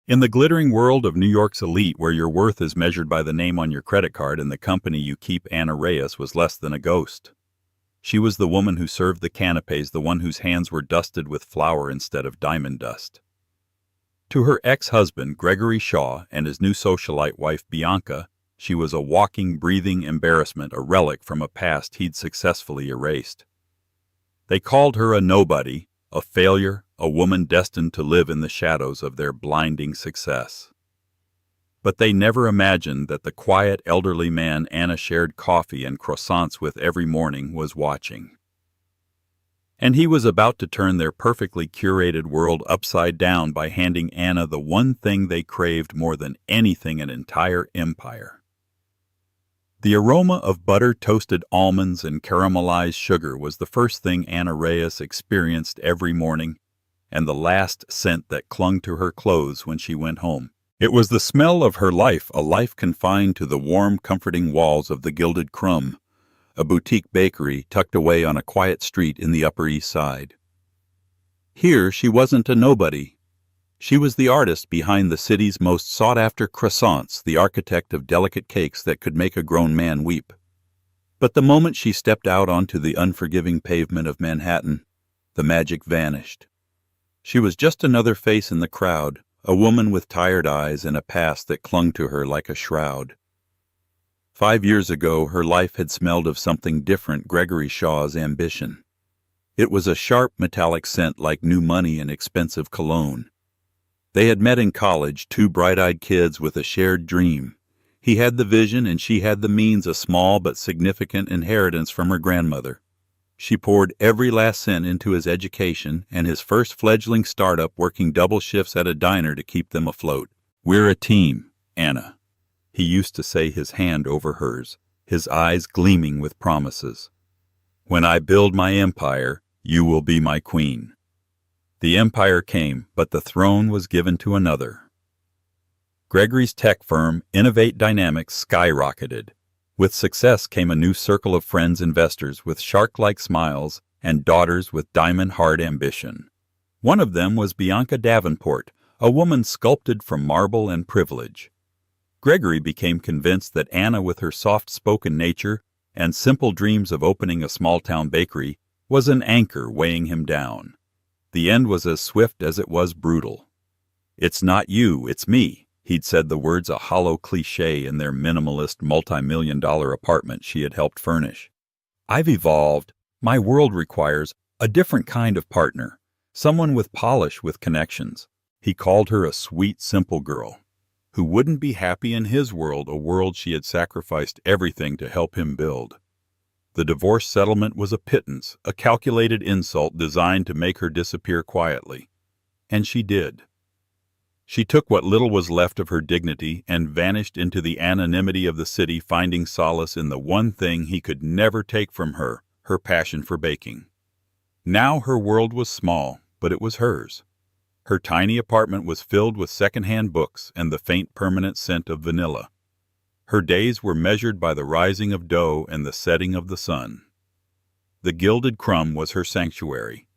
In the glittering world of New York's elite, where your worth is measured by the name on your credit card and the company you keep, Anna Reyes was less than a ghost. She was the woman who served the canapes, the one whose hands were dusted with flour instead of diamond dust. To her ex-husband, Gregory Shaw, and his new socialite wife, Bianca, she was a walking, breathing embarrassment, a relic from a past he'd successfully erased. They called her a nobody, a failure, a woman destined to live in the shadows of their blinding success. But they never imagined that the quiet, elderly man Anna shared coffee and croissants with every morning was watching. And he was about to turn their perfectly curated world upside down by handing Anna the one thing they craved more than anything: an entire empire. The aroma of butter-toasted almonds and caramelized sugar was the first thing Anna Reyes experienced every morning, and the last scent that clung to her clothes when she went home. It was the smell of her life, a life confined to the warm, comforting walls of the Gilded Crumb, a boutique bakery tucked away on a quiet street in the Upper East Side. Here she wasn't a nobody. She was the artist behind the city's most sought-after croissants, the architect of delicate cakes that could make a grown man weep. But the moment she stepped out onto the unforgiving pavement of Manhattan, the magic vanished. She was just another face in the crowd, a woman with tired eyes and a past that clung to her like a shroud. 5 years ago, her life had smelled of something different: Gregory Shaw's ambition. It was a sharp, metallic scent like new money and expensive cologne. They had met in college, two bright-eyed kids with a shared dream. He had the vision and she had the means, a small but significant inheritance from her grandmother. She poured every last cent into his education and his first fledgling startup, working double shifts at a diner to keep them afloat. "We're a team, Anna," he used to say, his hand over hers, his eyes gleaming with promises. "When I build my empire, you will be my queen." The empire came, but the throne was given to another. Gregory's tech firm, Innovate Dynamics, skyrocketed. With success came a new circle of friends, investors with shark-like smiles and daughters with diamond-hard ambition. One of them was Bianca Davenport, a woman sculpted from marble and privilege. Gregory became convinced that Anna, with her soft-spoken nature and simple dreams of opening a small-town bakery, was an anchor weighing him down. The end was as swift as it was brutal. "It's not you, it's me." He'd said the words, a hollow cliché, in their minimalist, multi-million-dollar apartment she had helped furnish. "I've evolved. My world requires a different kind of partner, someone with polish, with connections." He called her a sweet, simple girl who wouldn't be happy in his world, a world she had sacrificed everything to help him build. The divorce settlement was a pittance, a calculated insult designed to make her disappear quietly. And she did. She took what little was left of her dignity and vanished into the anonymity of the city, finding solace in the one thing he could never take from her: her passion for baking. Now her world was small, but it was hers. Her tiny apartment was filled with second-hand books and the faint permanent scent of vanilla. Her days were measured by the rising of dough and the setting of the sun. The Gilded Crumb was her sanctuary,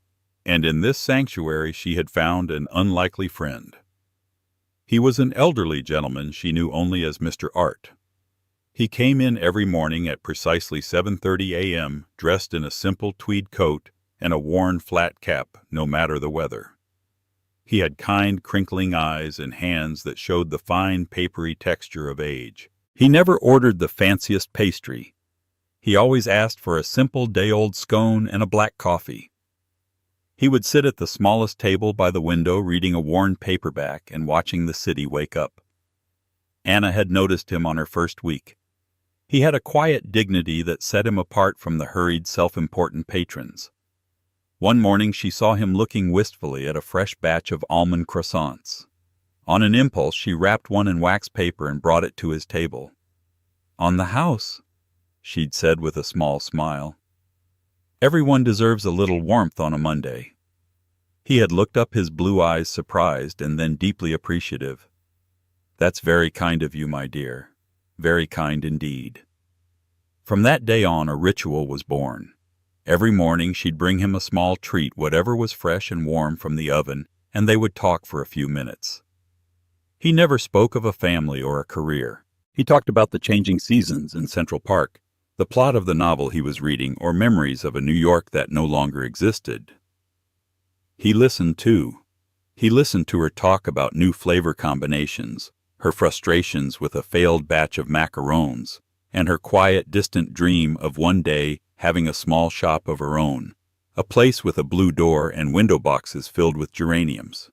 and in this sanctuary she had found an unlikely friend. He was an elderly gentleman she knew only as Mr. Art. He came in every morning at precisely 7:30 a.m., dressed in a simple tweed coat and a worn flat cap, no matter the weather. He had kind, crinkling eyes and hands that showed the fine, papery texture of age. He never ordered the fanciest pastry. He always asked for a simple day-old scone and a black coffee. He would sit at the smallest table by the window, reading a worn paperback and watching the city wake up. Anna had noticed him on her first week. He had a quiet dignity that set him apart from the hurried, self-important patrons. One morning she saw him looking wistfully at a fresh batch of almond croissants. On an impulse, she wrapped one in wax paper and brought it to his table. "On the house," she'd said with a small smile. "Everyone deserves a little warmth on a Monday." He had looked up, his blue eyes surprised and then deeply appreciative. "That's very kind of you, my dear. Very kind indeed." From that day on, a ritual was born. Every morning she'd bring him a small treat, whatever was fresh and warm from the oven, and they would talk for a few minutes. He never spoke of a family or a career. He talked about the changing seasons in Central Park, the plot of the novel he was reading, or memories of a New York that no longer existed. He listened, too. He listened to her talk about new flavor combinations, her frustrations with a failed batch of macarons, and her quiet, distant dream of one day having a small shop of her own, a place with a blue door and window boxes filled with geraniums.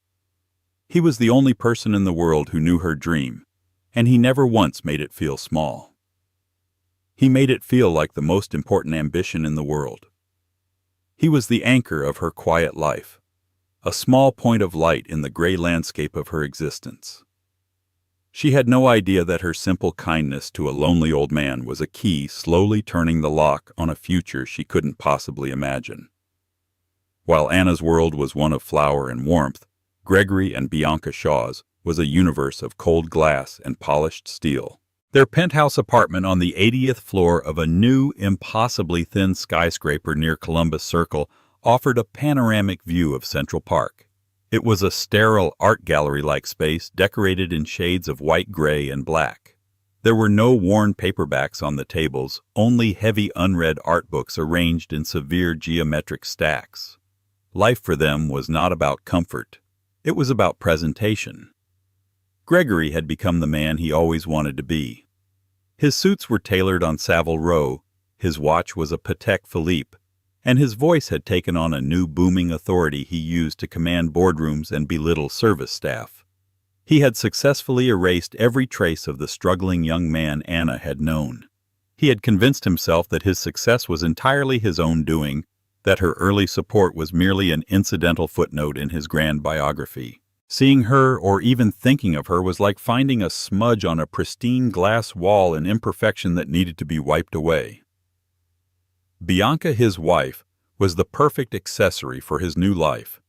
He was the only person in the world who knew her dream, and he never once made it feel small. He made it feel like the most important ambition in the world. He was the anchor of her quiet life, a small point of light in the gray landscape of her existence. She had no idea that her simple kindness to a lonely old man was a key slowly turning the lock on a future she couldn't possibly imagine. While Anna's world was one of flower and warmth, Gregory and Bianca Shaw's was a universe of cold glass and polished steel. Their penthouse apartment on the 80th floor of a new, impossibly thin skyscraper near Columbus Circle offered a panoramic view of Central Park. It was a sterile art gallery-like space decorated in shades of white, gray, and black. There were no worn paperbacks on the tables, only heavy unread art books arranged in severe geometric stacks. Life for them was not about comfort. It was about presentation. Gregory had become the man he always wanted to be. His suits were tailored on Savile Row, his watch was a Patek Philippe, and his voice had taken on a new booming authority he used to command boardrooms and belittle service staff. He had successfully erased every trace of the struggling young man Anna had known. He had convinced himself that his success was entirely his own doing, that her early support was merely an incidental footnote in his grand biography. Seeing her or even thinking of her was like finding a smudge on a pristine glass wall, an imperfection that needed to be wiped away. Bianca, his wife, was the perfect accessory for his new life.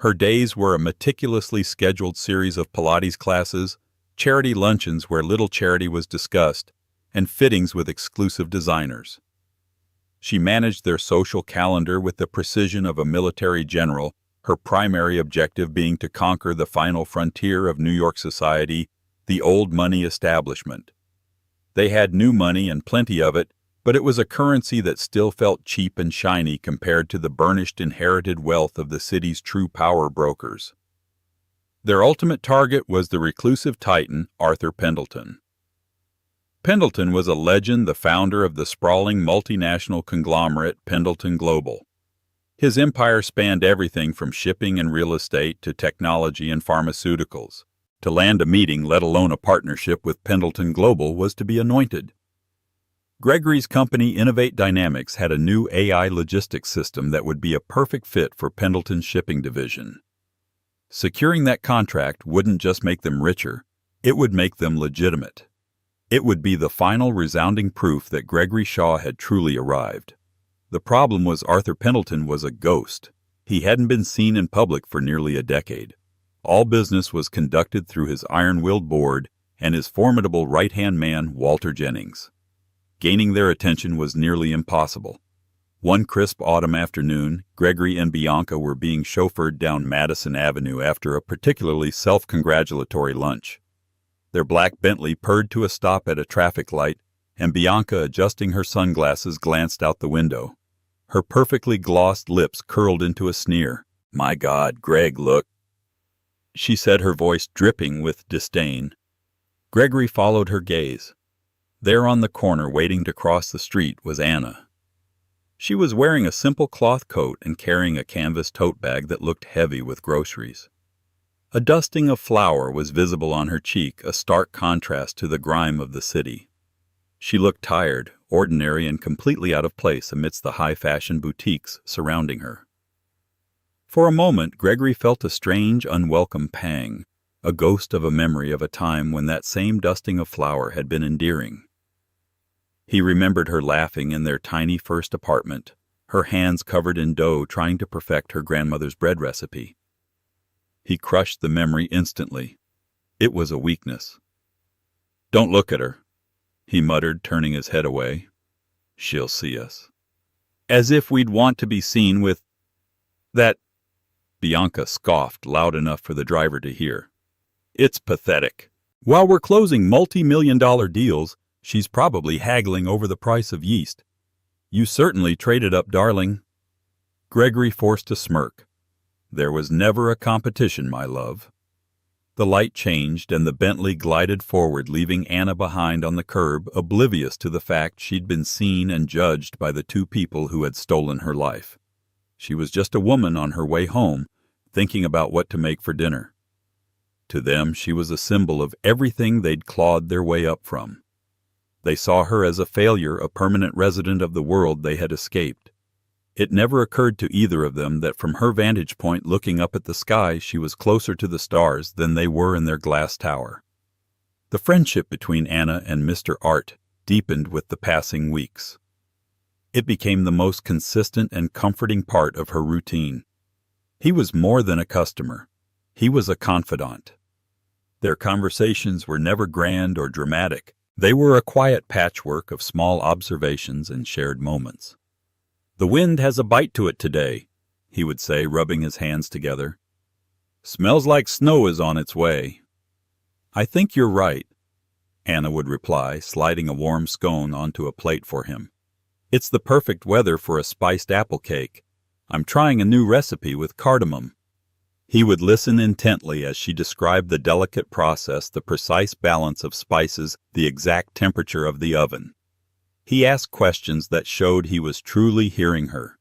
Her days were a meticulously scheduled series of Pilates classes, charity luncheons where little charity was discussed, and fittings with exclusive designers. She managed their social calendar with the precision of a military general, her primary objective being to conquer the final frontier of New York society, the old money establishment. They had new money and plenty of it, but it was a currency that still felt cheap and shiny compared to the burnished inherited wealth of the city's true power brokers. Their ultimate target was the reclusive titan, Arthur Pendleton. Pendleton was a legend, the founder of the sprawling multinational conglomerate Pendleton Global. His empire spanned everything from shipping and real estate to technology and pharmaceuticals. To land a meeting, let alone a partnership with Pendleton Global, was to be anointed. Gregory's company Innovate Dynamics had a new AI logistics system that would be a perfect fit for Pendleton's shipping division. Securing that contract wouldn't just make them richer, it would make them legitimate. It would be the final resounding proof that Gregory Shaw had truly arrived. The problem was Arthur Pendleton was a ghost. He hadn't been seen in public for nearly a decade. All business was conducted through his iron-willed board and his formidable right-hand man, Walter Jennings. Gaining their attention was nearly impossible. One crisp autumn afternoon, Gregory and Bianca were being chauffeured down Madison Avenue after a particularly self-congratulatory lunch. Their black Bentley purred to a stop at a traffic light, and Bianca, adjusting her sunglasses, glanced out the window. Her perfectly glossed lips curled into a sneer. "My God, Greg, look," she said, her voice dripping with disdain. Gregory followed her gaze. There on the corner, waiting to cross the street, was Anna. She was wearing a simple cloth coat and carrying a canvas tote bag that looked heavy with groceries. A dusting of flour was visible on her cheek, a stark contrast to the grime of the city. She looked tired, ordinary, and completely out of place amidst the high-fashion boutiques surrounding her. For a moment, Gregory felt a strange, unwelcome pang, a ghost of a memory of a time when that same dusting of flour had been endearing. He remembered her laughing in their tiny first apartment, her hands covered in dough trying to perfect her grandmother's bread recipe. He crushed the memory instantly. It was a weakness. "Don't look at her," he muttered, turning his head away. "She'll see us." "As if we'd want to be seen with that," Bianca scoffed loud enough for the driver to hear. It's pathetic. While we're closing multi-million-dollar deals, she's probably haggling over the price of yeast. You certainly traded up, darling. Gregory forced a smirk. There was never a competition, my love. The light changed and the Bentley glided forward, leaving Anna behind on the curb, oblivious to the fact she'd been seen and judged by the two people who had stolen her life. She was just a woman on her way home, thinking about what to make for dinner. To them, she was a symbol of everything they'd clawed their way up from. They saw her as a failure, a permanent resident of the world they had escaped. It never occurred to either of them that from her vantage point looking up at the sky, she was closer to the stars than they were in their glass tower. The friendship between Anna and Mr. Art deepened with the passing weeks. It became the most consistent and comforting part of her routine. He was more than a customer. He was a confidant. Their conversations were never grand or dramatic. They were a quiet patchwork of small observations and shared moments. "The wind has a bite to it today," he would say, rubbing his hands together. "Smells like snow is on its way." "I think you're right," Anna would reply, sliding a warm scone onto a plate for him. "It's the perfect weather for a spiced apple cake. I'm trying a new recipe with cardamom." He would listen intently as she described the delicate process, the precise balance of spices, the exact temperature of the oven. He asked questions that showed he was truly hearing her.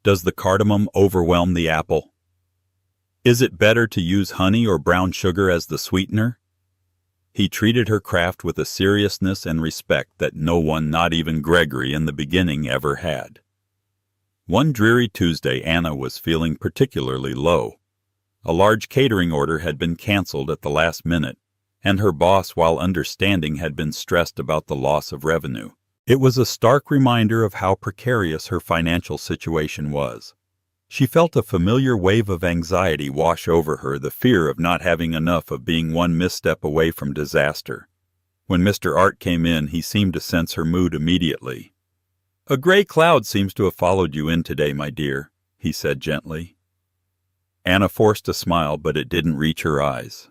"Does the cardamom overwhelm the apple? Is it better to use honey or brown sugar as the sweetener?" He treated her craft with a seriousness and respect that no one, not even Gregory in the beginning, ever had. One dreary Tuesday, Anna was feeling particularly low. A large catering order had been canceled at the last minute, and her boss, while understanding, had been stressed about the loss of revenue. It was a stark reminder of how precarious her financial situation was. She felt a familiar wave of anxiety wash over her, the fear of not having enough, of being one misstep away from disaster. When Mr. Art came in, he seemed to sense her mood immediately. "A gray cloud seems to have followed you in today, my dear," he said gently. Anna forced a smile, but it didn't reach her eyes.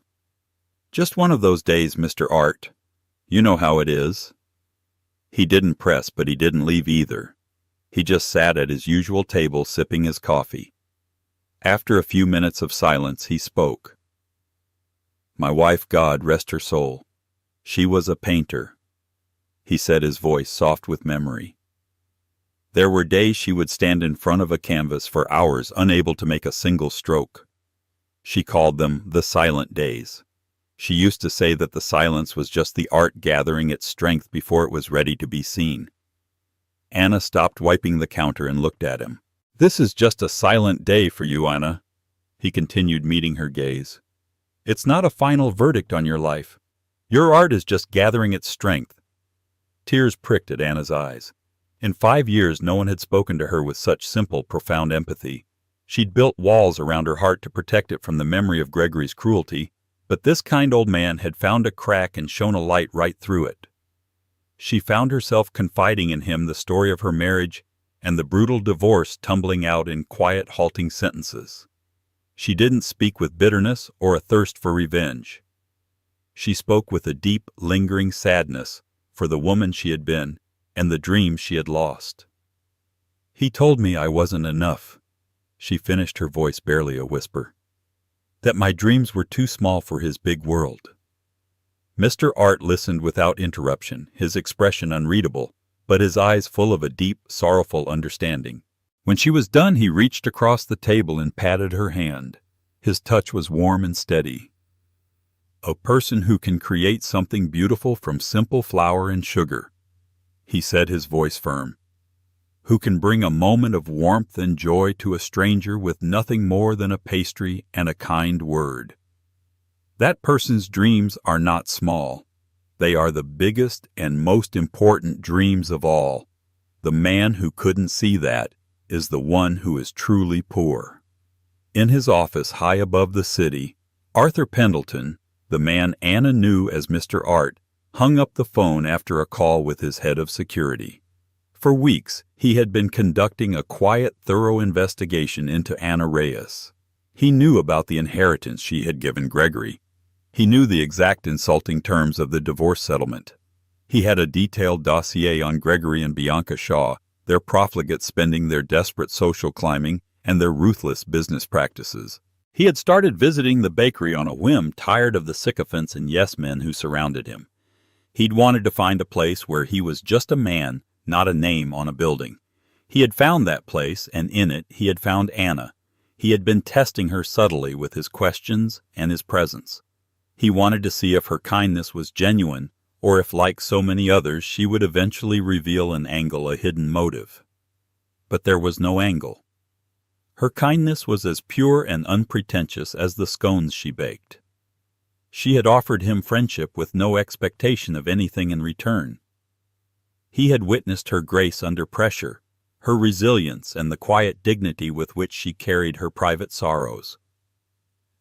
"Just one of those days, Mr. Art. You know how it is." He didn't press, but he didn't leave either. He just sat at his usual table sipping his coffee. After a few minutes of silence, he spoke. "My wife, God rest her soul. She was a painter," he said, his voice soft with memory. There were days she would stand in front of a canvas for hours, unable to make a single stroke. She called them the silent days. She used to say that the silence was just the art gathering its strength before it was ready to be seen. Anna stopped wiping the counter and looked at him. "This is just a silent day for you, Anna," he continued, meeting her gaze. "It's not a final verdict on your life. Your art is just gathering its strength." Tears pricked at Anna's eyes. In 5 years, no one had spoken to her with such simple, profound empathy. She'd built walls around her heart to protect it from the memory of Gregory's cruelty, but this kind old man had found a crack and shone a light right through it. She found herself confiding in him the story of her marriage and the brutal divorce tumbling out in quiet, halting sentences. She didn't speak with bitterness or a thirst for revenge. She spoke with a deep, lingering sadness for the woman she had been and the dreams she had lost. "He told me I wasn't enough," she finished, her voice barely a whisper. "That my dreams were too small for his big world." Mr. Art listened without interruption, his expression unreadable, but his eyes full of a deep, sorrowful understanding. When she was done, he reached across the table and patted her hand. His touch was warm and steady. "A person who can create something beautiful from simple flour and sugar," he said, his voice firm. "Who can bring a moment of warmth and joy to a stranger with nothing more than a pastry and a kind word. That person's dreams are not small. They are the biggest and most important dreams of all. The man who couldn't see that is the one who is truly poor." In his office high above the city, Arthur Pendleton, the man Anna knew as Mr. Art, hung up the phone after a call with his head of security. For weeks, he had been conducting a quiet, thorough investigation into Anna Reyes. He knew about the inheritance she had given Gregory. He knew the exact insulting terms of the divorce settlement. He had a detailed dossier on Gregory and Bianca Shaw, their profligate spending, their desperate social climbing, and their ruthless business practices. He had started visiting the bakery on a whim, tired of the sycophants and yes-men who surrounded him. He'd wanted to find a place where he was just a man, not a name on a building. He had found that place, and in it he had found Anna. He had been testing her subtly with his questions and his presence. He wanted to see if her kindness was genuine, or if, like so many others, she would eventually reveal an angle, a hidden motive. But there was no angle. Her kindness was as pure and unpretentious as the scones she baked. She had offered him friendship with no expectation of anything in return. He had witnessed her grace under pressure, her resilience, and the quiet dignity with which she carried her private sorrows.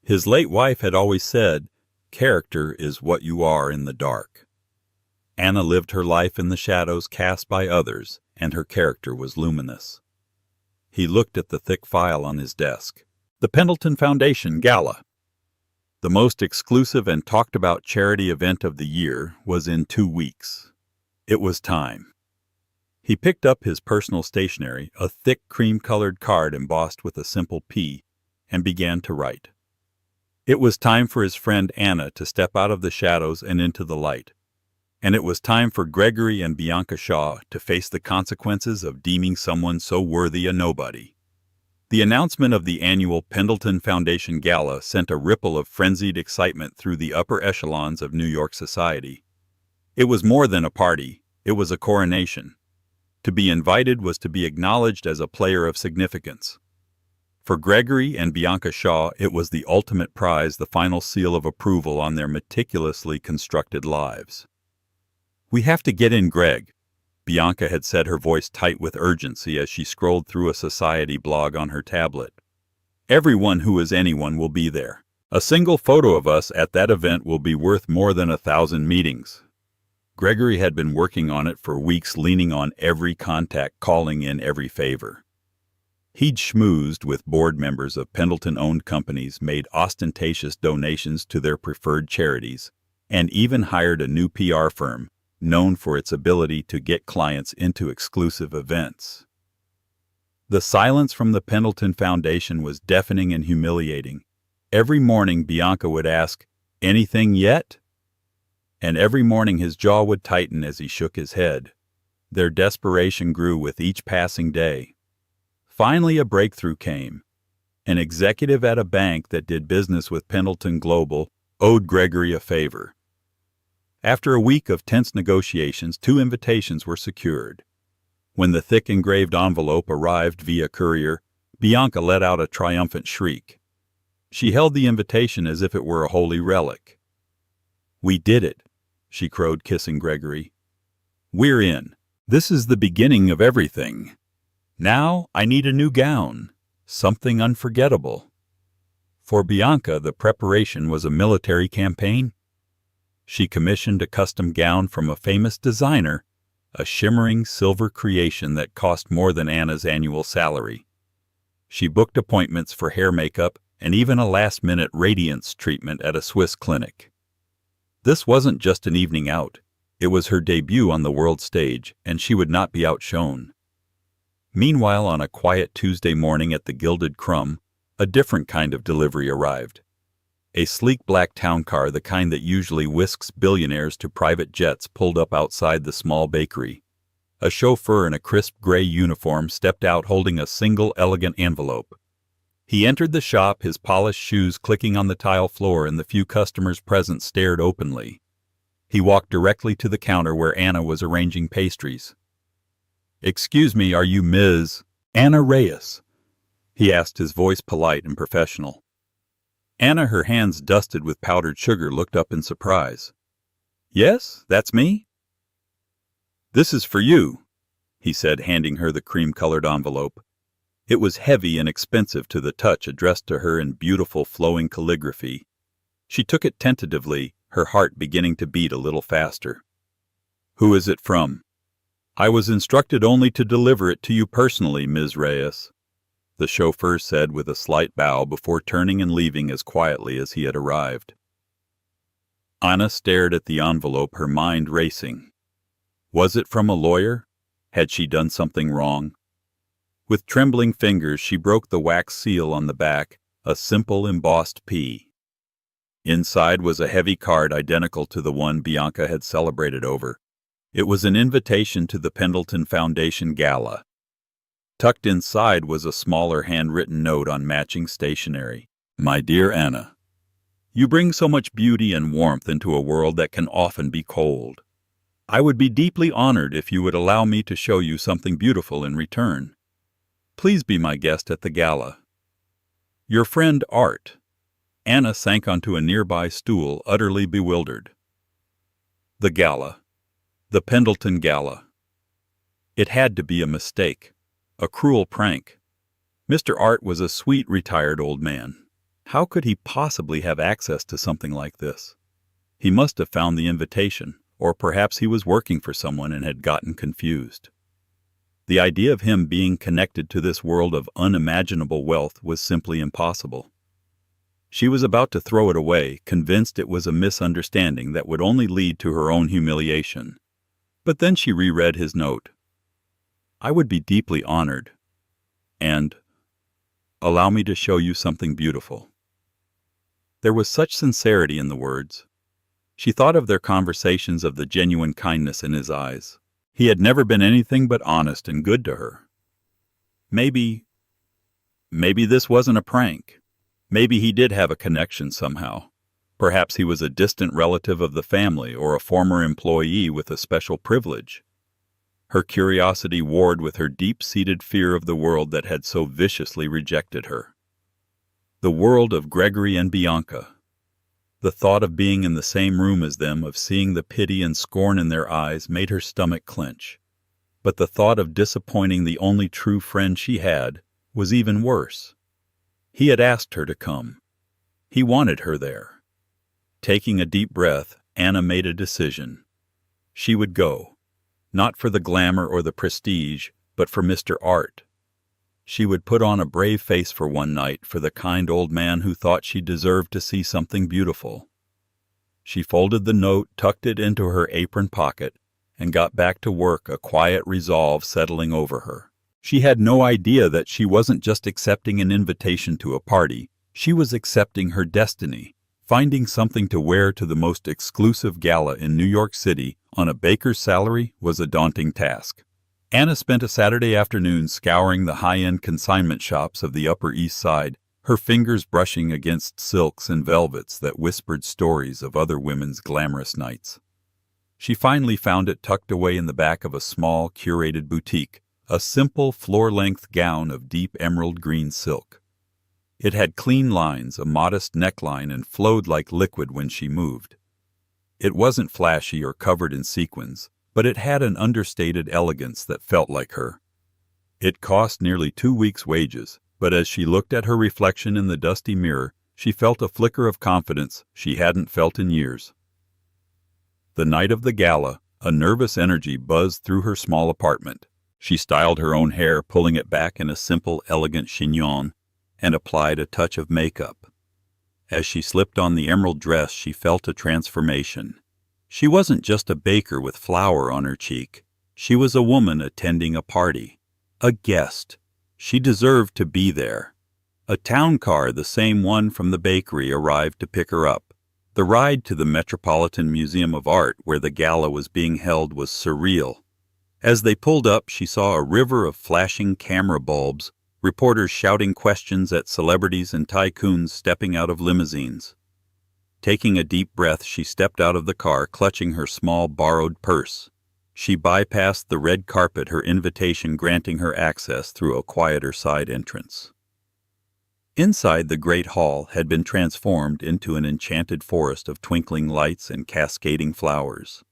His late wife had always said, "Character is what you are in the dark." Anna lived her life in the shadows cast by others, and her character was luminous. He looked at the thick file on his desk. The Pendleton Foundation Gala. The most exclusive and talked-about charity event of the year was in 2 weeks. It was time. He picked up his personal stationery, a thick cream-colored card embossed with a simple P, and began to write. It was time for his friend Anna to step out of the shadows and into the light. And it was time for Gregory and Bianca Shaw to face the consequences of deeming someone so worthy a nobody. The announcement of the annual Pendleton Foundation Gala sent a ripple of frenzied excitement through the upper echelons of New York society. It was more than a party, it was a coronation. To be invited was to be acknowledged as a player of significance. For Gregory and Bianca Shaw, it was the ultimate prize, the final seal of approval on their meticulously constructed lives. "We have to get in, Greg," Bianca had said, her voice tight with urgency as she scrolled through a society blog on her tablet. "Everyone who is anyone will be there. A single photo of us at that event will be worth more than 1,000 meetings." Gregory had been working on it for weeks, leaning on every contact, calling in every favor. He'd schmoozed with board members of Pendleton-owned companies, made ostentatious donations to their preferred charities, and even hired a new PR firm, known for its ability to get clients into exclusive events. The silence from the Pendleton Foundation was deafening and humiliating. Every morning Bianca would ask, "Anything yet?" And every morning his jaw would tighten as he shook his head. Their desperation grew with each passing day. Finally a breakthrough came. An executive at a bank that did business with Pendleton Global owed Gregory a favor. After a week of tense negotiations, 2 invitations were secured. When the thick engraved envelope arrived via courier, Bianca let out a triumphant shriek. She held the invitation as if it were a holy relic. "We did it," she crowed, kissing Gregory. "We're in. This is the beginning of everything. Now I need a new gown, something unforgettable." For Bianca, the preparation was a military campaign. She commissioned a custom gown from a famous designer, a shimmering silver creation that cost more than Anna's annual salary. She booked appointments for hair makeup and even a last-minute radiance treatment at a Swiss clinic. This wasn't just an evening out. It was her debut on the world stage, and she would not be outshone. Meanwhile, on a quiet Tuesday morning at the Gilded Crumb, a different kind of delivery arrived. A sleek black town car, the kind that usually whisks billionaires to private jets, pulled up outside the small bakery. A chauffeur in a crisp gray uniform stepped out holding a single elegant envelope. He entered the shop, his polished shoes clicking on the tile floor, and the few customers present stared openly. He walked directly to the counter where Anna was arranging pastries. "Excuse me, are you Ms. Anna Reyes?" he asked, his voice polite and professional. Anna, her hands dusted with powdered sugar, looked up in surprise. "Yes, that's me." "This is for you," he said, handing her the cream-colored envelope. It was heavy and expensive to the touch, addressed to her in beautiful flowing calligraphy. She took it tentatively, her heart beginning to beat a little faster. "Who is it from?" "I was instructed only to deliver it to you personally, Ms. Reyes," the chauffeur said with a slight bow before turning and leaving as quietly as he had arrived. Anna stared at the envelope, her mind racing. Was it from a lawyer? Had she done something wrong? With trembling fingers, she broke the wax seal on the back, a simple embossed P. Inside was a heavy card identical to the one Bianca had celebrated over. It was an invitation to the Pendleton Foundation Gala. Tucked inside was a smaller handwritten note on matching stationery. My dear Anna, you bring so much beauty and warmth into a world that can often be cold. I would be deeply honored if you would allow me to show you something beautiful in return. Please be my guest at the gala. Your friend Art. Anna sank onto a nearby stool, utterly bewildered. The gala. The Pendleton Gala. It had to be a mistake. A cruel prank. Mr. Art was a sweet, retired old man. How could he possibly have access to something like this? He must have found the invitation, or perhaps he was working for someone and had gotten confused. The idea of him being connected to this world of unimaginable wealth was simply impossible. She was about to throw it away, convinced it was a misunderstanding that would only lead to her own humiliation. But then she reread his note. I would be deeply honored. And allow me to show you something beautiful. There was such sincerity in the words. She thought of their conversations, of the genuine kindness in his eyes. He had never been anything but honest and good to her. Maybe this wasn't a prank. Maybe he did have a connection somehow. Perhaps he was a distant relative of the family or a former employee with a special privilege. Her curiosity warred with her deep-seated fear of the world that had so viciously rejected her. The world of Gregory and Bianca. The thought of being in the same room as them, of seeing the pity and scorn in their eyes, made her stomach clench. But the thought of disappointing the only true friend she had was even worse. He had asked her to come. He wanted her there. Taking a deep breath, Anna made a decision. She would go, not for the glamour or the prestige, but for Mr. Art. She would put on a brave face for one night for the kind old man who thought she deserved to see something beautiful. She folded the note, tucked it into her apron pocket, and got back to work, a quiet resolve settling over her. She had no idea that she wasn't just accepting an invitation to a party. She was accepting her destiny. Finding something to wear to the most exclusive gala in New York City on a baker's salary was a daunting task. Anna spent a Saturday afternoon scouring the high-end consignment shops of the Upper East Side, her fingers brushing against silks and velvets that whispered stories of other women's glamorous nights. She finally found it tucked away in the back of a small, curated boutique, a simple floor-length gown of deep emerald green silk. It had clean lines, a modest neckline, and flowed like liquid when she moved. It wasn't flashy or covered in sequins, but it had an understated elegance that felt like her. It cost nearly 2 weeks' wages, but as she looked at her reflection in the dusty mirror, she felt a flicker of confidence she hadn't felt in years. The night of the gala, a nervous energy buzzed through her small apartment. She styled her own hair, pulling it back in a simple, elegant chignon, and applied a touch of makeup. As she slipped on the emerald dress, she felt a transformation. She wasn't just a baker with flour on her cheek. She was a woman attending a party. A guest. She deserved to be there. A town car, the same one from the bakery, arrived to pick her up. The ride to the Metropolitan Museum of Art, where the gala was being held, was surreal. As they pulled up, she saw a river of flashing camera bulbs, reporters shouting questions at celebrities and tycoons stepping out of limousines. Taking a deep breath, she stepped out of the car, clutching her small borrowed purse. She bypassed the red carpet, her invitation granting her access through a quieter side entrance. Inside, the great hall had been transformed into an enchanted forest of twinkling lights and cascading flowers.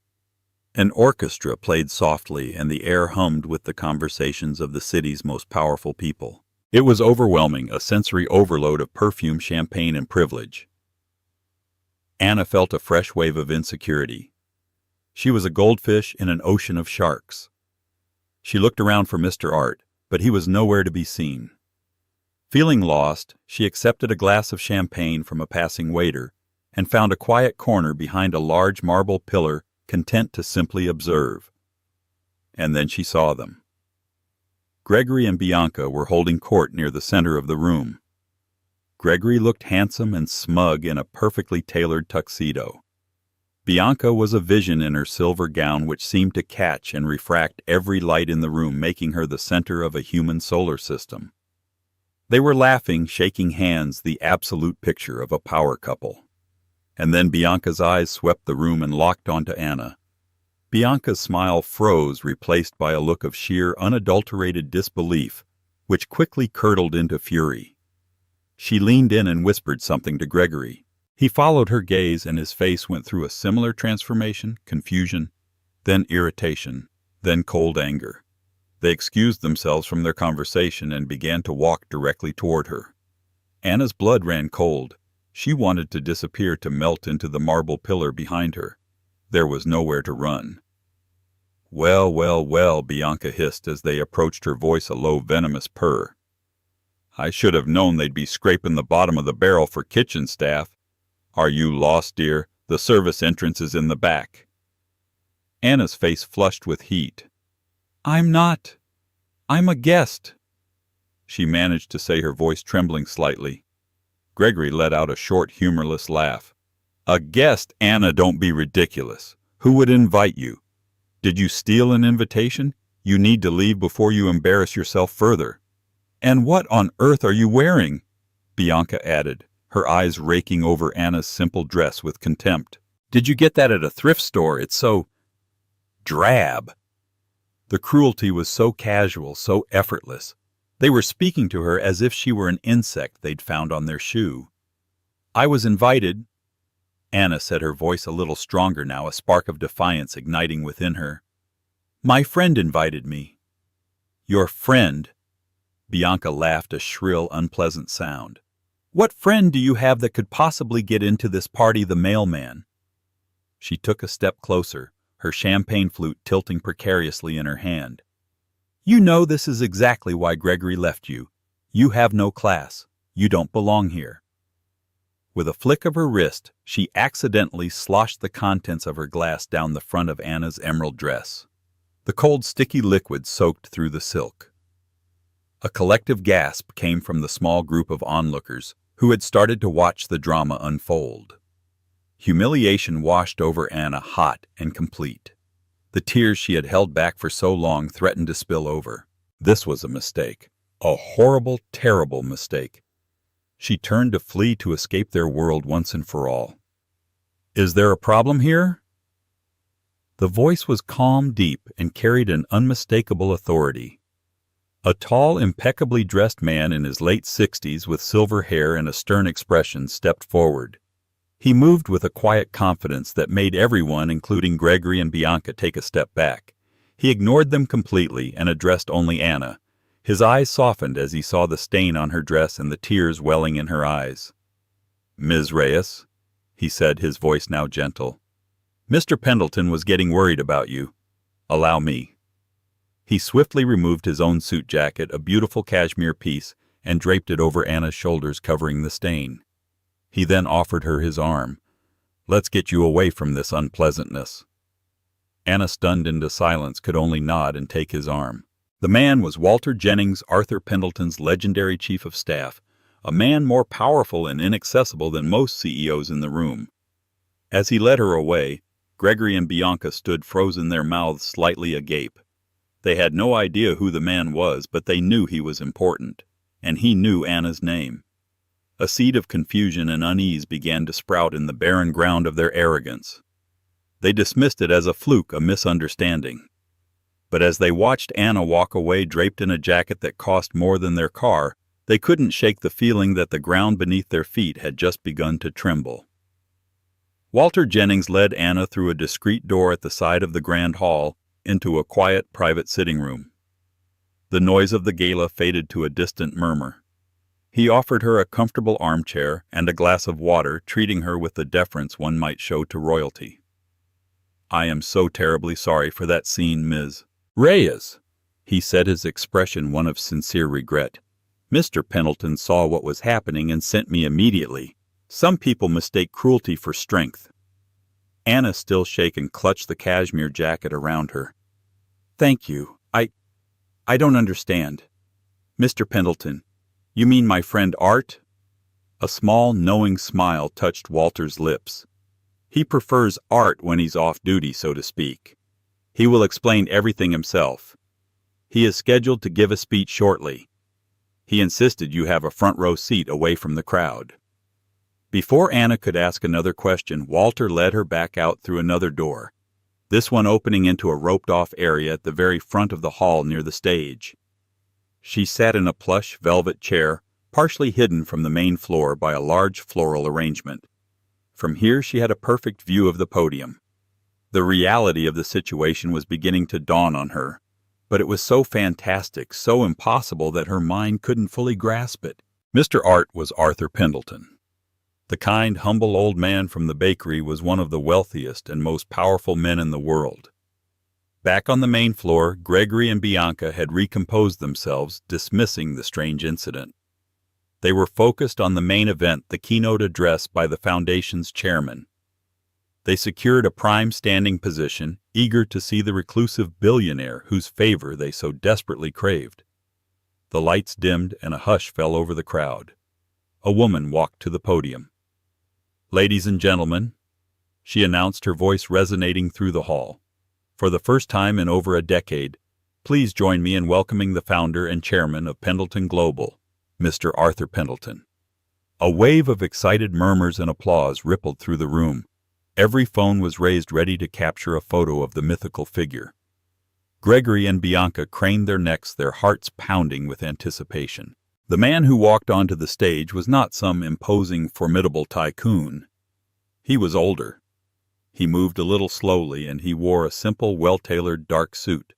An orchestra played softly, and the air hummed with the conversations of the city's most powerful people. It was overwhelming, a sensory overload of perfume, champagne, and privilege. Anna felt a fresh wave of insecurity. She was a goldfish in an ocean of sharks. She looked around for Mr. Art, but he was nowhere to be seen. Feeling lost, she accepted a glass of champagne from a passing waiter and found a quiet corner behind a large marble pillar, content to simply observe. And then she saw them. Gregory and Bianca were holding court near the center of the room. Gregory looked handsome and smug in a perfectly tailored tuxedo. Bianca was a vision in her silver gown which seemed to catch and refract every light in the room, making her the center of a human solar system. They were laughing, shaking hands, the absolute picture of a power couple. And then Bianca's eyes swept the room and locked onto Anna. Bianca's smile froze, replaced by a look of sheer, unadulterated disbelief, which quickly curdled into fury. She leaned in and whispered something to Gregory. He followed her gaze, and his face went through a similar transformation, confusion, then irritation, then cold anger. They excused themselves from their conversation and began to walk directly toward her. Anna's blood ran cold. She wanted to disappear, to melt into the marble pillar behind her. There was nowhere to run. "Well, well, well," Bianca hissed as they approached, her voice a low, venomous purr. "I should have known they'd be scraping the bottom of the barrel for kitchen staff. Are you lost, dear? The service entrance is in the back." Anna's face flushed with heat. "I'm not. I'm a guest," she managed to say, her voice trembling slightly. Gregory let out a short, humorless laugh. "A guest, Anna, don't be ridiculous. Who would invite you? Did you steal an invitation? You need to leave before you embarrass yourself further." "And what on earth are you wearing?" Bianca added, her eyes raking over Anna's simple dress with contempt. "Did you get that at a thrift store? It's so drab." The cruelty was so casual, so effortless. They were speaking to her as if she were an insect they'd found on their shoe. "I was invited," Anna said, her voice a little stronger now, a spark of defiance igniting within her. "My friend invited me." "Your friend?" Bianca laughed, a shrill, unpleasant sound. "What friend do you have that could possibly get into this party, the mailman?" She took a step closer, her champagne flute tilting precariously in her hand. "You know this is exactly why Gregory left you. You have no class. You don't belong here." With a flick of her wrist, she accidentally sloshed the contents of her glass down the front of Anna's emerald dress. The cold, sticky liquid soaked through the silk. A collective gasp came from the small group of onlookers who had started to watch the drama unfold. Humiliation washed over Anna, hot and complete. The tears she had held back for so long threatened to spill over. This was a mistake. A horrible, terrible mistake. She turned to flee, to escape their world once and for all. "Is there a problem here?" The voice was calm, deep, and carried an unmistakable authority. A tall, impeccably dressed man in his late 60s with silver hair and a stern expression stepped forward. He moved with a quiet confidence that made everyone, including Gregory and Bianca, take a step back. He ignored them completely and addressed only Anna. His eyes softened as he saw the stain on her dress and the tears welling in her eyes. "Ms. Reyes," he said, his voice now gentle, "Mr. Pendleton was getting worried about you. Allow me." He swiftly removed his own suit jacket, a beautiful cashmere piece, and draped it over Anna's shoulders, covering the stain. He then offered her his arm. "Let's get you away from this unpleasantness." Anna, stunned into silence, could only nod and take his arm. The man was Walter Jennings, Arthur Pendleton's legendary chief of staff, a man more powerful and inaccessible than most CEOs in the room. As he led her away, Gregory and Bianca stood frozen, their mouths slightly agape. They had no idea who the man was, but they knew he was important, and he knew Anna's name. A seed of confusion and unease began to sprout in the barren ground of their arrogance. They dismissed it as a fluke, a misunderstanding. But as they watched Anna walk away draped in a jacket that cost more than their car, they couldn't shake the feeling that the ground beneath their feet had just begun to tremble. Walter Jennings led Anna through a discreet door at the side of the grand hall into a quiet private sitting room. The noise of the gala faded to a distant murmur. He offered her a comfortable armchair and a glass of water, treating her with the deference one might show to royalty. "I am so terribly sorry for that scene, Ms. Reyes," he said, his expression one of sincere regret. "Mr. Pendleton saw what was happening and sent me immediately. Some people mistake cruelty for strength. Anna, still shaken, clutched the cashmere jacket around her. Thank you. I don't understand. Mr. Pendleton, you mean my friend Art? A small, knowing smile touched Walter's lips. He prefers Art when he's off duty, so to speak. He will explain everything himself. He is scheduled to give a speech shortly. He insisted you have a front row seat away from the crowd. Before Anna could ask another question, Walter led her back out through another door, this one opening into a roped-off area at the very front of the hall near the stage. She sat in a plush velvet chair, partially hidden from the main floor by a large floral arrangement. From here she had a perfect view of the podium. The reality of the situation was beginning to dawn on her, but it was so fantastic, so impossible that her mind couldn't fully grasp it. Mr. Art was Arthur Pendleton. The kind, humble old man from the bakery was one of the wealthiest and most powerful men in the world. Back on the main floor, Gregory and Bianca had recomposed themselves, dismissing the strange incident. They were focused on the main event, the keynote address by the Foundation's chairman. They secured a prime standing position, eager to see the reclusive billionaire whose favor they so desperately craved. The lights dimmed and a hush fell over the crowd. A woman walked to the podium. Ladies and gentlemen, she announced, her voice resonating through the hall. For the first time in over a decade, please join me in welcoming the founder and chairman of Pendleton Global, Mr. Arthur Pendleton. A wave of excited murmurs and applause rippled through the room. Every phone was raised ready to capture a photo of the mythical figure. Gregory and Bianca craned their necks, their hearts pounding with anticipation. The man who walked onto the stage was not some imposing, formidable tycoon. He was older. He moved a little slowly, and he wore a simple, well-tailored dark suit.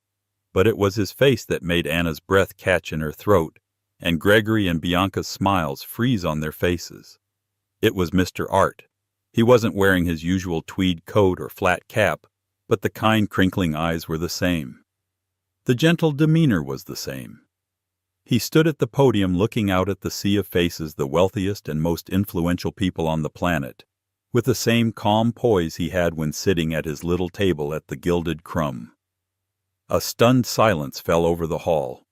But it was his face that made Anna's breath catch in her throat, and Gregory and Bianca's smiles freeze on their faces. It was Mr. Art. He wasn't wearing his usual tweed coat or flat cap, but the kind, crinkling eyes were the same. The gentle demeanor was the same. He stood at the podium looking out at the sea of faces, the wealthiest and most influential people on the planet, with the same calm poise he had when sitting at his little table at the Gilded Crumb. A stunned silence fell over the hall.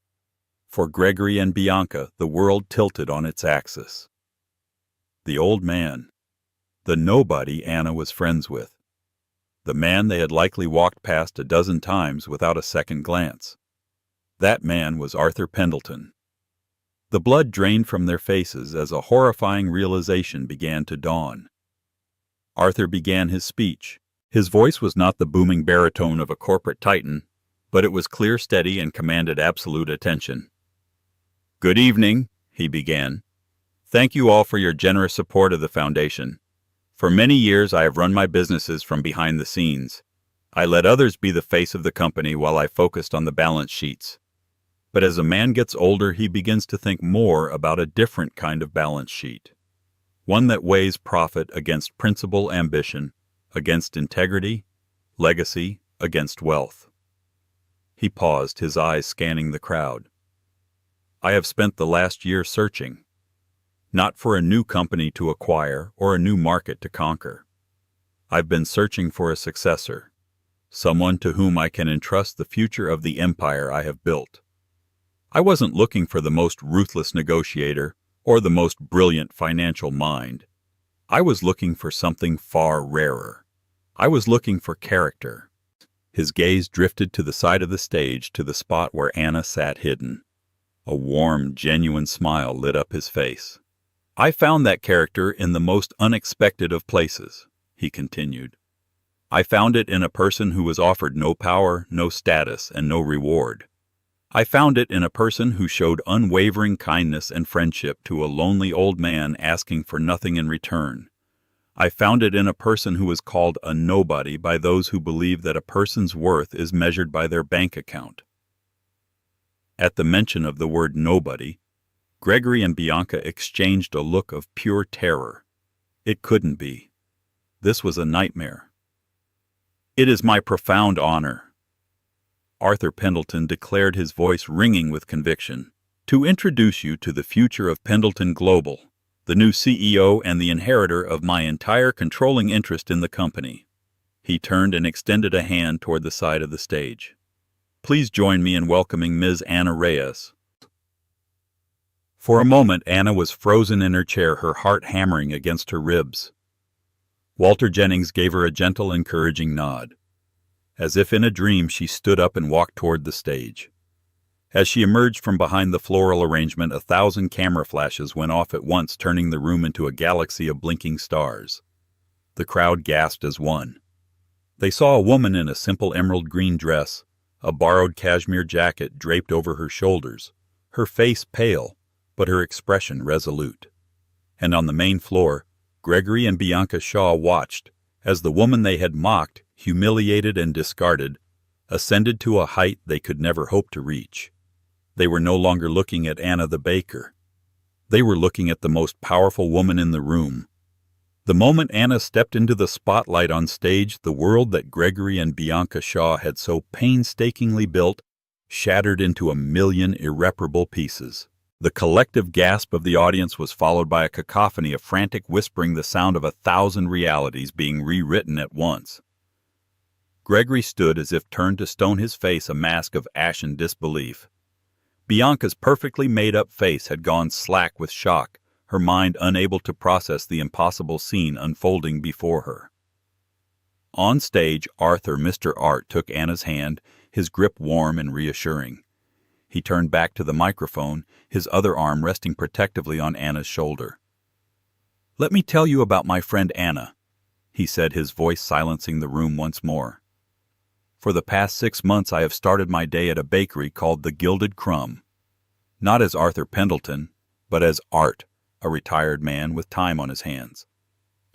For Gregory and Bianca, the world tilted on its axis. The old man. The nobody Anna was friends with. The man they had likely walked past a dozen times without a second glance. That man was Arthur Pendleton. The blood drained from their faces as a horrifying realization began to dawn. Arthur began his speech. His voice was not the booming baritone of a corporate titan, but it was clear, steady, and commanded absolute attention. "Good evening," he began. "Thank you all for your generous support of the Foundation. For many years I have run my businesses from behind the scenes. I let others be the face of the company while I focused on the balance sheets. But as a man gets older, he begins to think more about a different kind of balance sheet. One that weighs profit against principal ambition, against integrity, legacy, against wealth." He paused, his eyes scanning the crowd. "I have spent the last year searching, not for a new company to acquire or a new market to conquer. I've been searching for a successor, someone to whom I can entrust the future of the empire I have built. I wasn't looking for the most ruthless negotiator or the most brilliant financial mind. I was looking for something far rarer. I was looking for character." His gaze drifted to the side of the stage, to the spot where Anna sat hidden. A warm, genuine smile lit up his face. "I found that character in the most unexpected of places," he continued. "I found it in a person who was offered no power, no status, and no reward. I found it in a person who showed unwavering kindness and friendship to a lonely old man asking for nothing in return. I found it in a person who was called a nobody by those who believe that a person's worth is measured by their bank account." At the mention of the word nobody, Gregory and Bianca exchanged a look of pure terror. It couldn't be. This was a nightmare. "It is my profound honor," Arthur Pendleton declared, his voice ringing with conviction, "to introduce you to the future of Pendleton Global, the new CEO and the inheritor of my entire controlling interest in the company." He turned and extended a hand toward the side of the stage. "Please join me in welcoming Ms. Anna Reyes." For a moment, Anna was frozen in her chair, her heart hammering against her ribs. Walter Jennings gave her a gentle, encouraging nod. As if in a dream, she stood up and walked toward the stage. As she emerged from behind the floral arrangement, 1,000 camera flashes went off at once, turning the room into a galaxy of blinking stars. The crowd gasped as one. They saw a woman in a simple emerald green dress, a borrowed cashmere jacket draped over her shoulders, her face pale, but her expression resolute. And on the main floor, Gregory and Bianca Shaw watched as the woman they had mocked, humiliated, and discarded ascended to a height they could never hope to reach. They were no longer looking at Anna the baker. They were looking at the most powerful woman in the room. The moment Anna stepped into the spotlight on stage, the world that Gregory and Bianca Shaw had so painstakingly built shattered into a million irreparable pieces. The collective gasp of the audience was followed by a cacophony of frantic whispering, the sound of 1,000 realities being rewritten at once. Gregory stood as if turned to stone, his face a mask of ashen disbelief. Bianca's perfectly made-up face had gone slack with shock, her mind unable to process the impossible scene unfolding before her. On stage, Arthur, Mr. Art, took Anna's hand, his grip warm and reassuring. He turned back to the microphone, his other arm resting protectively on Anna's shoulder. "Let me tell you about my friend Anna," he said, his voice silencing the room once more. "For the past 6 months I have started my day at a bakery called the Gilded Crumb. Not as Arthur Pendleton, but as Art, a retired man with time on his hands.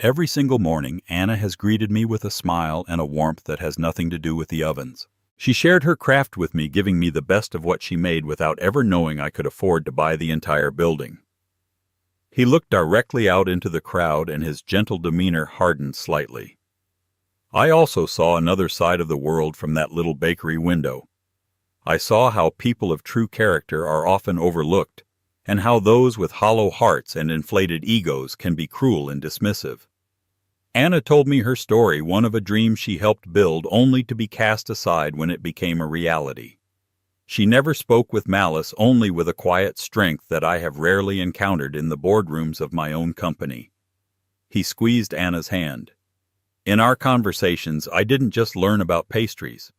Every single morning, Anna has greeted me with a smile and a warmth that has nothing to do with the ovens. She shared her craft with me, giving me the best of what she made without ever knowing I could afford to buy the entire building." He looked directly out into the crowd, and his gentle demeanor hardened slightly. "I also saw another side of the world from that little bakery window. I saw how people of true character are often overlooked, and how those with hollow hearts and inflated egos can be cruel and dismissive. Anna told me her story, one of a dream she helped build only to be cast aside when it became a reality. She never spoke with malice, only with a quiet strength that I have rarely encountered in the boardrooms of my own company." He squeezed Anna's hand. "In our conversations, I didn't just learn about pastries.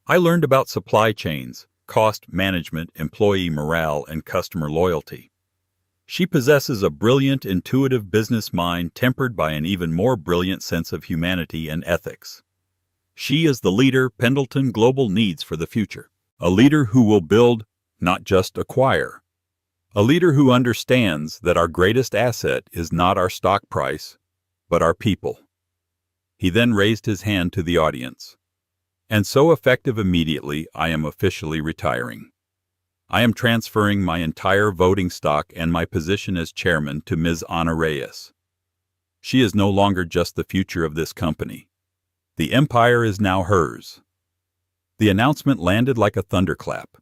I learned about supply chains, cost management, employee morale, and customer loyalty. She possesses a brilliant, intuitive business mind tempered by an even more brilliant sense of humanity and ethics. She is the leader Pendleton Global needs for the future. A leader who will build, not just acquire. A leader who understands that our greatest asset is not our stock price, but our people." He then raised his hand to the audience. "And so effective immediately, I am officially retiring. I am transferring my entire voting stock and my position as chairman to Ms. Anna Reyes. She is no longer just the future of this company. The empire is now hers." The announcement landed like a thunderclap.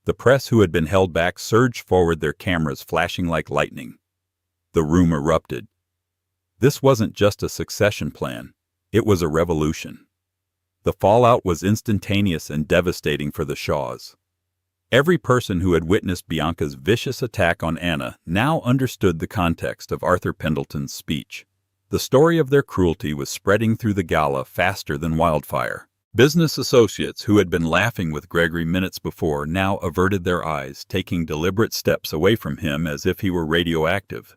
The press, who had been held back, surged forward, their cameras flashing like lightning. The room erupted. This wasn't just a succession plan. It was a revolution. The fallout was instantaneous and devastating for the Shaws. Every person who had witnessed Bianca's vicious attack on Anna now understood the context of Arthur Pendleton's speech. The story of their cruelty was spreading through the gala faster than wildfire. Business associates who had been laughing with Gregory minutes before now averted their eyes, taking deliberate steps away from him as if he were radioactive.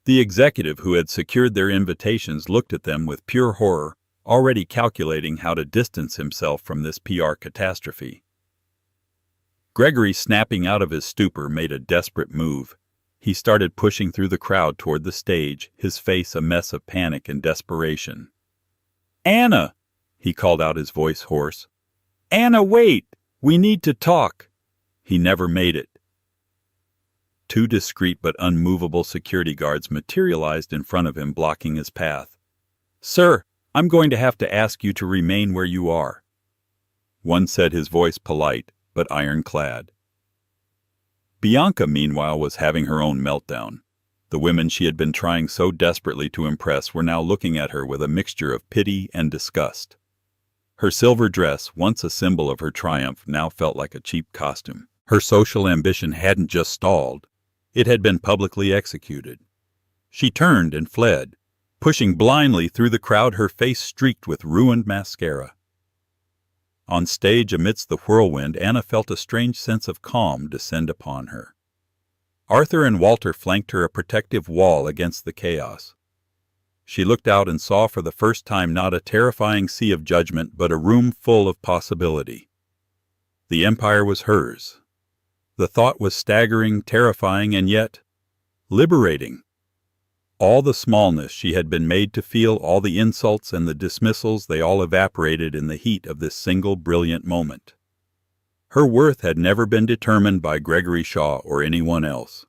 The executive who had secured their invitations looked at them with pure horror, already calculating how to distance himself from this PR catastrophe. Gregory, snapping out of his stupor, made a desperate move. He started pushing through the crowd toward the stage, his face a mess of panic and desperation. "Anna!" he called out, his voice hoarse. "Anna, wait! We need to talk!" He never made it. 2 discreet but unmovable security guards materialized in front of him, blocking his path. "Sir, I'm going to have to ask you to remain where you are," one said, his voice polite but ironclad. Bianca, meanwhile, was having her own meltdown. The women she had been trying so desperately to impress were now looking at her with a mixture of pity and disgust. Her silver dress, once a symbol of her triumph, now felt like a cheap costume. Her social ambition hadn't just stalled, it had been publicly executed. She turned and fled, pushing blindly through the crowd, her face streaked with ruined mascara. On stage, amidst the whirlwind, Anna felt a strange sense of calm descend upon her. Arthur and Walter flanked her, a protective wall against the chaos. She looked out and saw for the first time not a terrifying sea of judgment, but a room full of possibility. The empire was hers. The thought was staggering, terrifying, and yet liberating. All the smallness she had been made to feel, all the insults and the dismissals, they all evaporated in the heat of this single brilliant moment. Her worth had never been determined by Gregory Shaw or anyone else.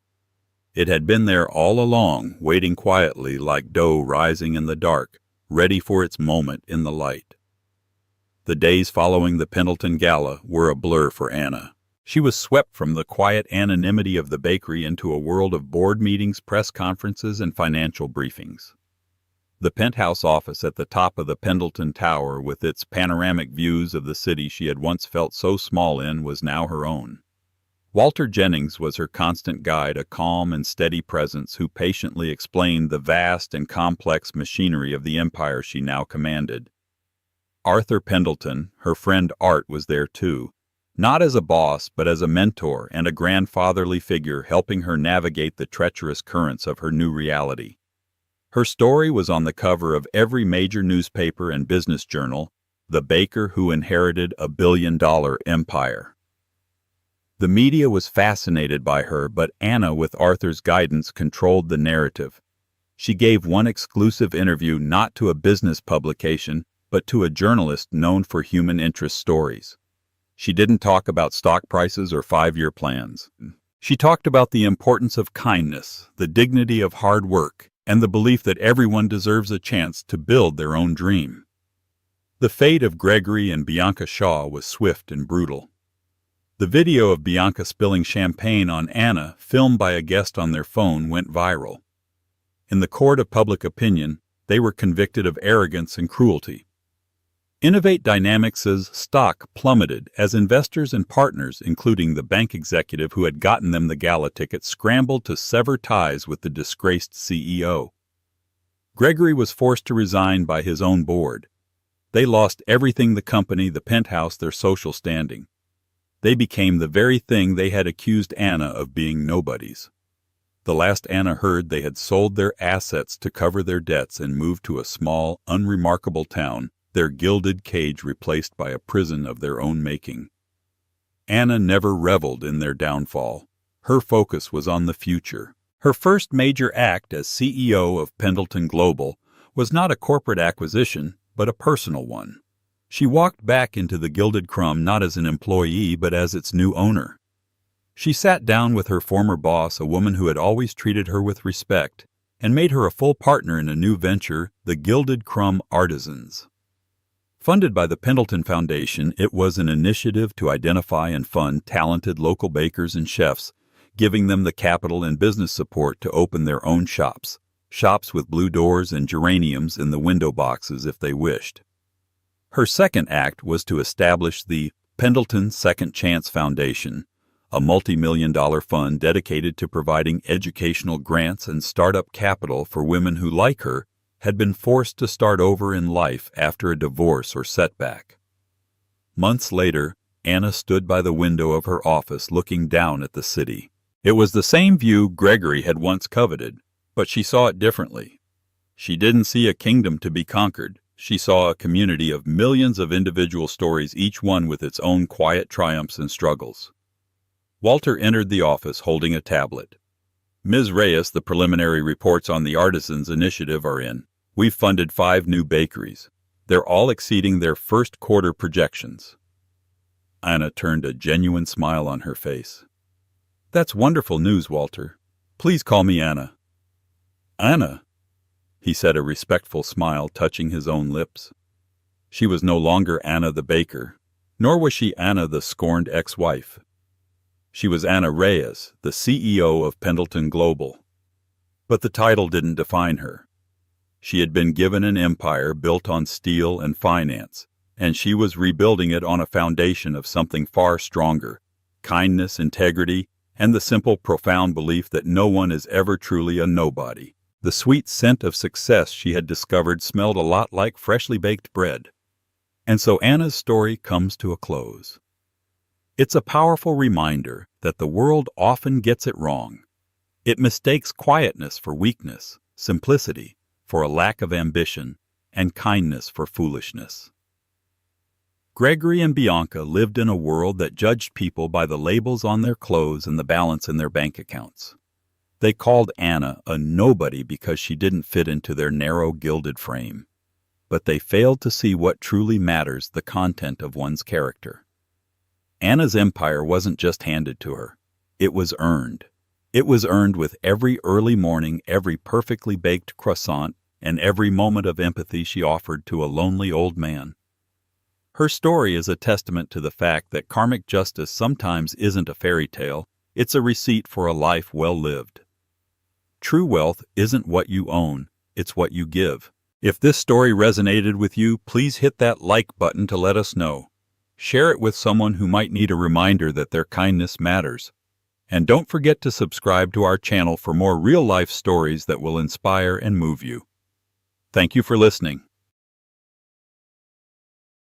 It had been there all along, waiting quietly like dough rising in the dark, ready for its moment in the light. The days following the Pendleton gala were a blur for Anna. She was swept from the quiet anonymity of the bakery into a world of board meetings, press conferences, and financial briefings. The penthouse office at the top of the Pendleton Tower, with its panoramic views of the city she had once felt so small in, was now her own. Walter Jennings was her constant guide, a calm and steady presence who patiently explained the vast and complex machinery of the empire she now commanded. Arthur Pendleton, her friend Art, was there too, not as a boss, but as a mentor and a grandfatherly figure, helping her navigate the treacherous currents of her new reality. Her story was on the cover of every major newspaper and business journal, the baker who inherited a billion-dollar empire. The media was fascinated by her, but Anna, with Arthur's guidance, controlled the narrative. She gave one exclusive interview not to a business publication, but to a journalist known for human interest stories. She didn't talk about stock prices or 5-year plans. She talked about the importance of kindness, the dignity of hard work, and the belief that everyone deserves a chance to build their own dream. The fate of Gregory and Bianca Shaw was swift and brutal. The video of Bianca spilling champagne on Anna, filmed by a guest on their phone, went viral. In the court of public opinion, they were convicted of arrogance and cruelty. Innovate Dynamics' stock plummeted as investors and partners, including the bank executive who had gotten them the gala ticket, scrambled to sever ties with the disgraced CEO. Gregory was forced to resign by his own board. They lost everything: the company, the penthouse, their social standing. They became the very thing they had accused Anna of being nobodies. The last Anna heard, they had sold their assets to cover their debts and moved to a small, unremarkable town, their gilded cage replaced by a prison of their own making. Anna never reveled in their downfall. Her focus was on the future. Her first major act as CEO of Pendleton Global was not a corporate acquisition, but a personal one. She walked back into the Gilded Crumb not as an employee, but as its new owner. She sat down with her former boss, a woman who had always treated her with respect, and made her a full partner in a new venture, the Gilded Crumb Artisans. Funded by the Pendleton Foundation, it was an initiative to identify and fund talented local bakers and chefs, giving them the capital and business support to open their own shops with blue doors and geraniums in the window boxes if they wished. Her second act was to establish the Pendleton Second Chance Foundation, a multi-million-dollar fund dedicated to providing educational grants and startup capital for women who, like her, had been forced to start over in life after a divorce or setback. Months later, Anna stood by the window of her office looking down at the city. It was the same view Gregory had once coveted, but she saw it differently. She didn't see a kingdom to be conquered. She saw a community of millions of individual stories, each one with its own quiet triumphs and struggles. Walter entered the office holding a tablet. "Ms. Reyes, the preliminary reports on the Artisans Initiative are in. We've funded 5 new bakeries. They're all exceeding their first quarter projections." Anna turned a genuine smile on her face. "That's wonderful news, Walter. Please call me Anna." "Anna?" He said, a respectful smile touching his own lips. She was no longer Anna the baker, nor was she Anna the scorned ex-wife. She was Anna Reyes, the CEO of Pendleton Global. But the title didn't define her. She had been given an empire built on steel and finance, and she was rebuilding it on a foundation of something far stronger: kindness, integrity, and the simple, profound belief that no one is ever truly a nobody. The sweet scent of success she had discovered smelled a lot like freshly baked bread. And so Anna's story comes to a close. It's a powerful reminder that the world often gets it wrong. It mistakes quietness for weakness, simplicity for a lack of ambition, and kindness for foolishness. Gregory and Bianca lived in a world that judged people by the labels on their clothes and the balance in their bank accounts. They called Anna a nobody because she didn't fit into their narrow, gilded frame. But they failed to see what truly matters: the content of one's character. Anna's empire wasn't just handed to her. It was earned. It was earned with every early morning, every perfectly baked croissant, and every moment of empathy she offered to a lonely old man. Her story is a testament to the fact that karmic justice sometimes isn't a fairy tale, it's a receipt for a life well lived. True wealth isn't what you own, it's what you give. If this story resonated with you, please hit that like button to let us know. Share it with someone who might need a reminder that their kindness matters. And don't forget to subscribe to our channel for more real-life stories that will inspire and move you. Thank you for listening.